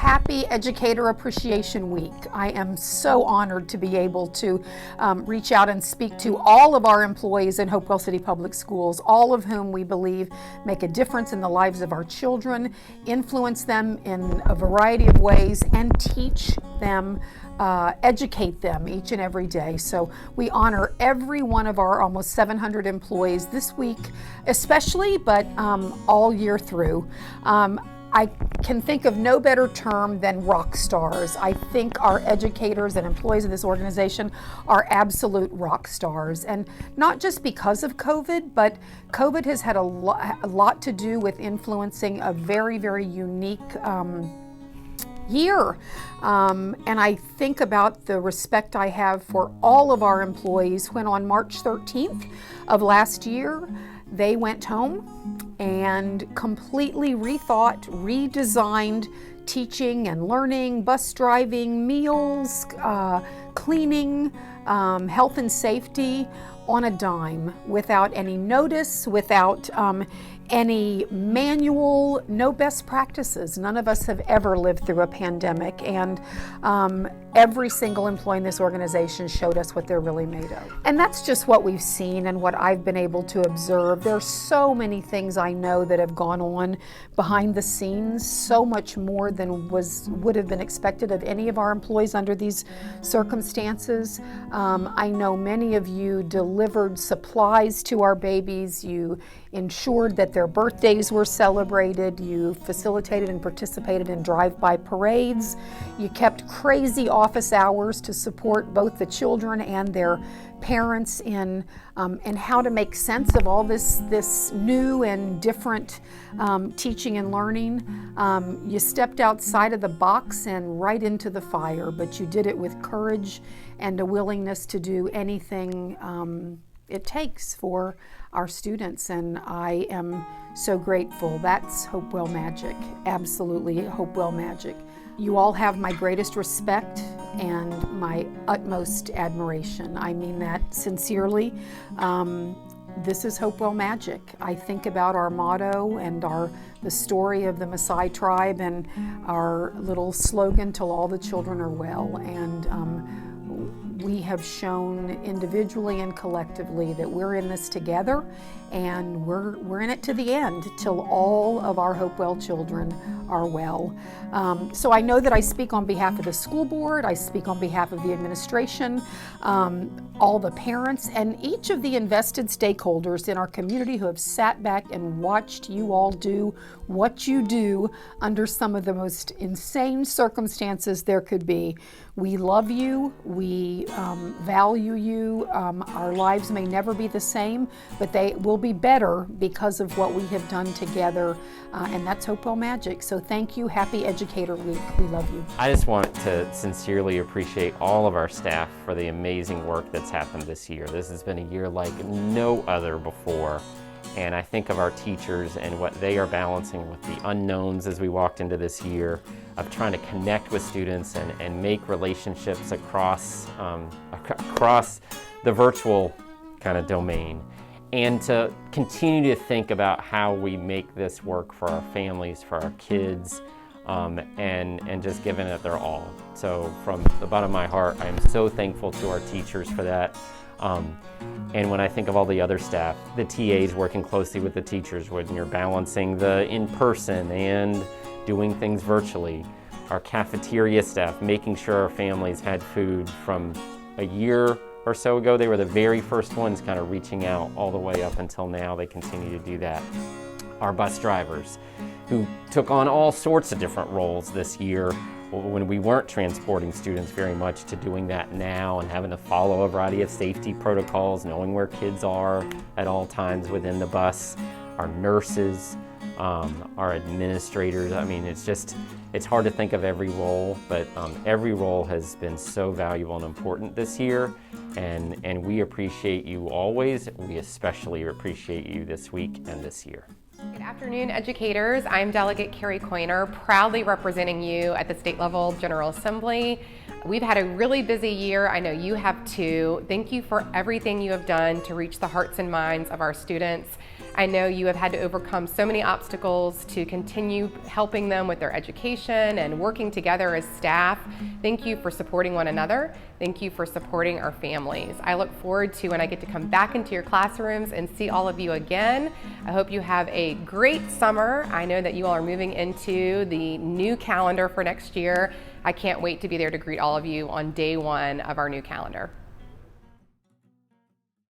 happy Educator Appreciation Week. I am so honored to be able to reach out and speak to all of our employees in Hopewell City Public Schools, all of whom we believe make a difference in the lives of our children, influence them in a variety of ways, and teach them, educate them each and every day. So we honor every one of our almost 700 employees this week, especially, but all year through. I can think of no better term than rock stars. I think our educators and employees of this organization are absolute rock stars. And not just because of COVID, but COVID has had a lot to do with influencing a very, very unique year. And I think about the respect I have for all of our employees when on March 13th of last year, they went home and completely rethought, redesigned teaching and learning, bus driving, meals, cleaning, health and safety on a dime, without any notice, without any manual, no best practices. None of us have ever lived through a pandemic, and every single employee in this organization showed us what they're really made of. And that's just what we've seen and what I've been able to observe. There's so many things I know that have gone on behind the scenes, so much more than would have been expected of any of our employees under these circumstances. I know many of you delivered supplies to our babies. You ensured that their birthdays were celebrated. You facilitated and participated in drive-by parades. You kept crazy office hours to support both the children and their parents in how to make sense of all this new and different teaching and learning. You stepped outside of the box and right into the fire, but you did it with courage and a willingness to do anything it takes for our students, and I am so grateful. That's Hopewell magic, absolutely Hopewell magic. You all have my greatest respect and my utmost admiration. I mean that sincerely. This is Hopewell magic. I think about our motto and the story of the Maasai tribe and our little slogan, "Till all the children are well." And we have shown individually and collectively that we're in this together, and we're in it to the end, till all of our Hopewell children are well. So I know that I speak on behalf of the school board, I speak on behalf of the administration, all the parents, and each of the invested stakeholders in our community who have sat back and watched you all do what you do under some of the most insane circumstances there could be. We love you, we value you. Our lives may never be the same, but they will be better because of what we have done together, and that's Hopewell magic. So thank you. Happy Educator Week. We love you. I just want to sincerely appreciate all of our staff for the amazing work that's happened this year. This has been a year like no other before. And I think of our teachers and what they are balancing with the unknowns as we walked into this year of trying to connect with students and make relationships across the virtual kind of domain, and to continue to think about how we make this work for our families, for our kids, and just giving it their all. So from the bottom of my heart, I am so thankful to our teachers for that. And when I think of all the other staff, the TAs working closely with the teachers when you're balancing the in-person and doing things virtually, our cafeteria staff making sure our families had food. From a year or so ago, they were the very first ones kind of reaching out all the way up until now. They continue to do that. Our bus drivers, who took on all sorts of different roles this year when we weren't transporting students very much, to doing that now and having to follow a variety of safety protocols, knowing where kids are at all times within the bus. Our nurses, our administrators. I mean, it's hard to think of every role, but every role has been so valuable and important this year, and we appreciate you always. We especially appreciate you this week and this year. Good afternoon, educators. I'm Delegate Carrie Coyner, proudly representing you at the state level General Assembly. We've had a really busy year. I know you have too. Thank you for everything you have done to reach the hearts and minds of our students. I know you have had to overcome so many obstacles to continue helping them with their education and working together as staff. Thank you for supporting one another. Thank you for supporting our families. I look forward to when I get to come back into your classrooms and see all of you again. I hope you have a great summer. I know that you all are moving into the new calendar for next year. I can't wait to be there to greet all of you on day one of our new calendar.